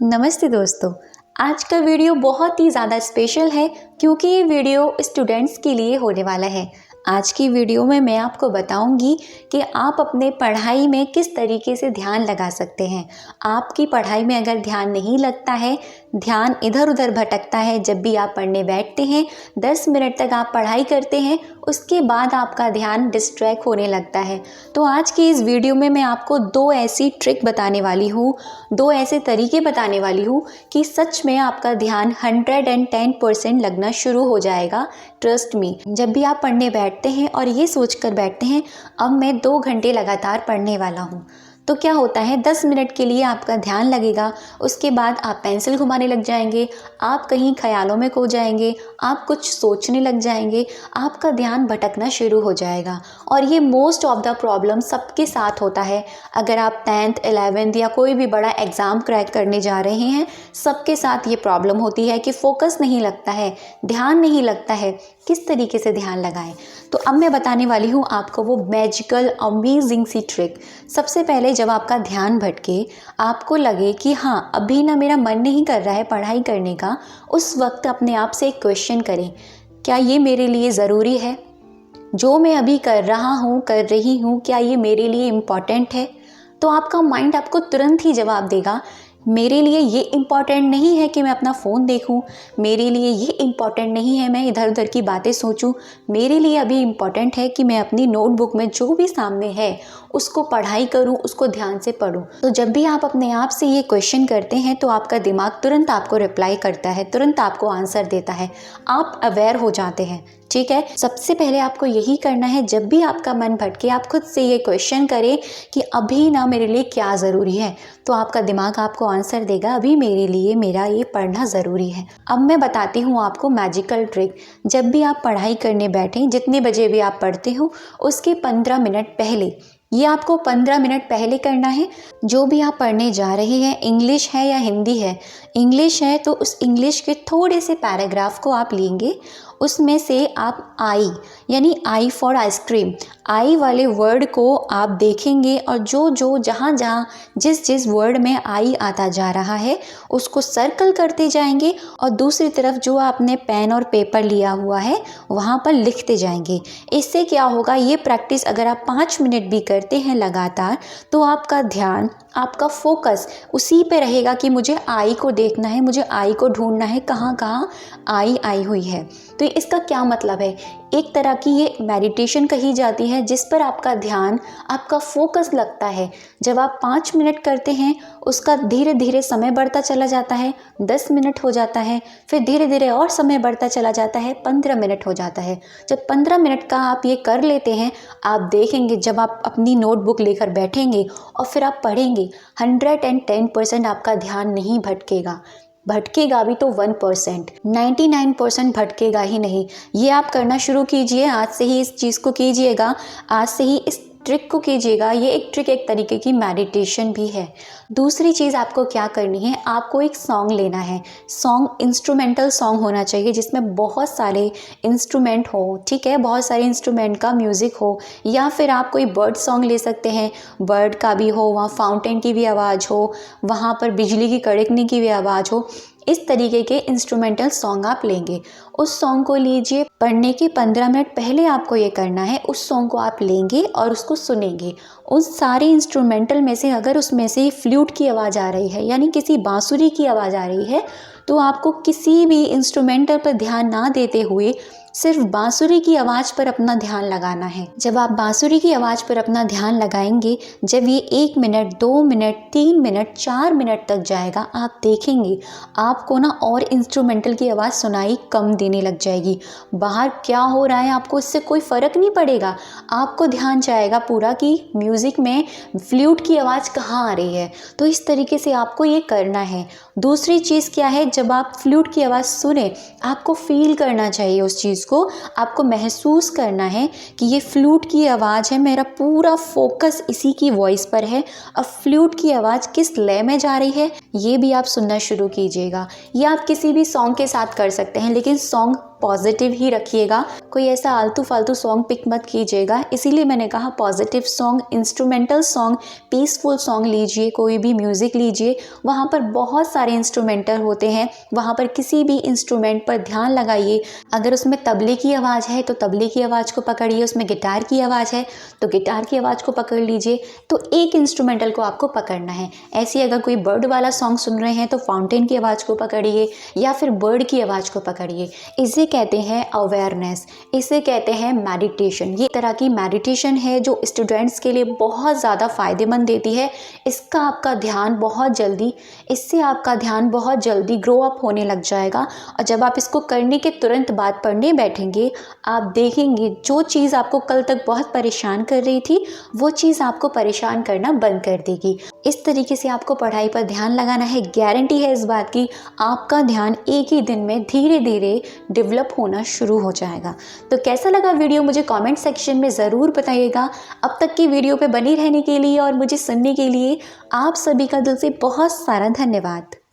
नमस्ते दोस्तों। आज का वीडियो बहुत ही ज़्यादा स्पेशल है क्योंकि ये वीडियो स्टूडेंट्स के लिए होने वाला है। आज की वीडियो में मैं आपको बताऊंगी कि आप अपने पढ़ाई में किस तरीके से ध्यान लगा सकते हैं। आपकी पढ़ाई में अगर ध्यान नहीं लगता है, ध्यान इधर उधर भटकता है, जब भी आप पढ़ने बैठते हैं 10 मिनट तक आप पढ़ाई करते हैं, उसके बाद आपका ध्यान डिस्ट्रैक्ट होने लगता है, तो आज की इस वीडियो में मैं आपको दो ऐसी ट्रिक बताने वाली हूँ, दो ऐसे तरीके बताने वाली हूँ कि सच में आपका ध्यान 110% लगना शुरू हो जाएगा। ट्रस्ट मी, जब भी आप पढ़ने बैठते हैं और ये सोचकर बैठते हैं अब मैं 2 घंटे लगातार पढ़ने वाला हूँ, तो क्या होता है 10 मिनट के लिए आपका ध्यान लगेगा, उसके बाद आप पेंसिल घुमाने लग जाएंगे, आप कहीं ख्यालों में खो जाएंगे, आप कुछ सोचने लग जाएंगे, आपका ध्यान भटकना शुरू हो जाएगा। और ये मोस्ट ऑफ द प्रॉब्लम सबके साथ होता है। अगर आप 10th 11th या कोई भी बड़ा एग्ज़ाम क्रैक करने जा रहे हैं, सबके साथ ये प्रॉब्लम होती है कि फोकस नहीं लगता है, ध्यान नहीं लगता है। किस तरीके से ध्यान लगाएं, तो अब मैं बताने वाली हूँ आपको वो मैजिकल अमेजिंग सी ट्रिक। सबसे पहले जब आपका ध्यान भटके, आपको लगे कि हाँ अभी ना मेरा मन नहीं कर रहा है पढ़ाई करने का, उस वक्त अपने आप से एक क्वेश्चन करें, क्या ये मेरे लिए ज़रूरी है? जो मैं अभी कर रहा हूँ कर रही हूँ, क्या ये मेरे लिए इम्पॉर्टेंट है? तो आपका माइंड आपको तुरंत ही जवाब देगा, मेरे लिए ये इम्पॉर्टेंट नहीं है कि मैं अपना फ़ोन देखूं, मेरे लिए ये इम्पॉर्टेंट नहीं है मैं इधर उधर की बातें सोचूं, मेरे लिए अभी इम्पॉर्टेंट है कि मैं अपनी नोटबुक में जो भी सामने है उसको पढ़ाई करूं, उसको ध्यान से पढूं। तो जब भी आप अपने आप से ये क्वेश्चन करते हैं तो आपका दिमाग तुरंत आपको रिप्लाई करता है, तुरंत आपको आंसर देता है, आप अवेयर हो जाते हैं। ठीक है, सबसे पहले आपको यही करना है, जब भी आपका मन भटके आप खुद से ये क्वेश्चन करें कि अभी ना मेरे लिए क्या ज़रूरी है, तो आपका दिमाग आपको आंसर देगा, अभी मेरे लिए मेरा ये पढ़ना ज़रूरी है। अब मैं बताती हूँ आपको मैजिकल ट्रिक। जब भी आप पढ़ाई करने बैठें, जितने बजे भी आप पढ़ते हो उसके 15 मिनट पहले, ये आपको 15 मिनट पहले करना है। जो भी आप पढ़ने जा रहे हैं, इंग्लिश है या हिंदी है, इंग्लिश है तो उस इंग्लिश के थोड़े से पैराग्राफ को आप लेंगे, उसमें से आप आई यानी आई फॉर आइसक्रीम, आई वाले वर्ड को आप देखेंगे और जो जो जहाँ जहाँ जिस जिस वर्ड में आई आता जा रहा है उसको सर्कल करते जाएंगे और दूसरी तरफ जो आपने पेन और पेपर लिया हुआ है वहाँ पर लिखते जाएंगे। इससे क्या होगा, ये प्रैक्टिस अगर आप 5 मिनट भी करते हैं लगातार, तो आपका ध्यान, आपका फोकस उसी पे रहेगा कि मुझे आई को देखना है, मुझे आई को ढूंढना है, कहाँ कहाँ आई आई हुई है। तो इसका क्या मतलब है, एक तरह की ये मेडिटेशन कही जाती है जिस पर आपका ध्यान, आपका फोकस लगता है। जब आप 5 मिनट करते हैं उसका धीरे धीरे समय बढ़ता चला जाता है, 10 मिनट हो जाता है, फिर धीरे धीरे और समय बढ़ता चला जाता है, 15 मिनट हो जाता है। जब 15 मिनट का आप ये कर लेते हैं, आप देखेंगे जब आप अपनी नोटबुक लेकर बैठेंगे और फिर आप पढ़ेंगे, 110% आपका ध्यान नहीं भटकेगा। भटकेगा भी तो 1%, 99% भटकेगा ही नहीं। ये आप करना शुरू कीजिए, आज से ही इस चीज़ को कीजिएगा, आज से ही इस ट्रिक को कीजिएगा। ये एक ट्रिक एक तरीके की मेडिटेशन भी है। दूसरी चीज़ आपको क्या करनी है, आपको एक सॉन्ग लेना है। सॉन्ग इंस्ट्रूमेंटल सॉन्ग होना चाहिए जिसमें बहुत सारे इंस्ट्रूमेंट हो, ठीक है, बहुत सारे इंस्ट्रूमेंट का म्यूज़िक हो, या फिर आप कोई बर्ड सॉन्ग ले सकते हैं, बर्ड का भी हो, वहाँ फाउंटेन की भी आवाज़ हो, वहाँ पर बिजली की कड़कने की भी आवाज़ हो। इस तरीके के इंस्ट्रूमेंटल सॉन्ग आप लेंगे, उस सॉन्ग को लीजिए। पढ़ने के 15 मिनट पहले आपको ये करना है, उस सॉन्ग को आप लेंगे और उसको सुनेंगे। उस सारे इंस्ट्रूमेंटल में से अगर उसमें से फ्लूट की आवाज़ आ रही है यानी किसी बांसुरी की आवाज़ आ रही है, तो आपको किसी भी इंस्ट्रूमेंटल पर ध्यान ना देते हुए सिर्फ बांसुरी की आवाज़ पर अपना ध्यान लगाना है। जब आप बांसुरी की आवाज़ पर अपना ध्यान लगाएंगे, जब ये 1 मिनट 2 मिनट 3 मिनट 4 मिनट तक जाएगा, आप देखेंगे आपको ना और इंस्ट्रूमेंटल की आवाज़ सुनाई कम देने लग जाएगी। बाहर क्या हो रहा है आपको इससे कोई फ़र्क नहीं पड़ेगा, आपको ध्यान जाएगा पूरा कि म्यूज़िक में फ्लूट की आवाज़ कहाँ आ रही है। तो इस तरीके से आपको ये करना है। दूसरी चीज़ क्या है, जब आप फ्लूट की आवाज़ सुने, आपको फील करना चाहिए उस चीज़ को, आपको महसूस करना है कि ये फ्लूट की आवाज़ है, मेरा पूरा फोकस इसी की वॉइस पर है। अब फ्लूट की आवाज़ किस लय में जा रही है ये भी आप सुनना शुरू कीजिएगा। ये आप किसी भी सॉन्ग के साथ कर सकते हैं, लेकिन सॉन्ग पॉजिटिव ही रखिएगा, कोई ऐसा आलतू फालतू सॉन्ग पिक मत कीजिएगा। इसीलिए मैंने कहा positive song, instrumental song, peaceful song लीजिए, कोई भी म्यूज़िक लीजिए। वहाँ पर बहुत सारे इंस्ट्रूमेंटल होते हैं, वहाँ पर किसी भी इंस्ट्रूमेंट पर ध्यान लगाइए। अगर उसमें तबले की आवाज़ है तो तबले की आवाज़ को पकड़िए, उसमें गिटार की आवाज़ है तो गिटार की आवाज़ को पकड़ लीजिए। तो एक इंस्ट्रूमेंटल को आपको पकड़ना है। ऐसे अगर कोई बर्ड वाला सॉन्ग सुन रहे हैं तो फाउंटेन की आवाज़ को पकड़िए या फिर बर्ड की आवाज़ को पकड़िए। इसे कहते हैं अवेयरनेस, इसे कहते हैं मेडिटेशन। ये तरह की मेडिटेशन है जो स्टूडेंट्स के लिए बहुत ज़्यादा फ़ायदेमंद देती है। इससे आपका ध्यान बहुत जल्दी ग्रो अप होने लग जाएगा। और जब आप इसको करने के तुरंत बाद पढ़ने बैठेंगे, आप देखेंगे जो चीज़ आपको कल तक बहुत परेशान कर रही थी वो चीज़ आपको परेशान करना बंद कर देगी। इस तरीके से आपको पढ़ाई पर ध्यान लगाना है। गारंटी है इस बात की, आपका ध्यान एक ही दिन में धीरे धीरे डेवलप होना शुरू हो जाएगा। तो कैसा लगा वीडियो मुझे कमेंट सेक्शन में ज़रूर बताइएगा। अब तक की वीडियो पे बनी रहने के लिए और मुझे सुनने के लिए आप सभी का दिल से बहुत सारा धन्यवाद।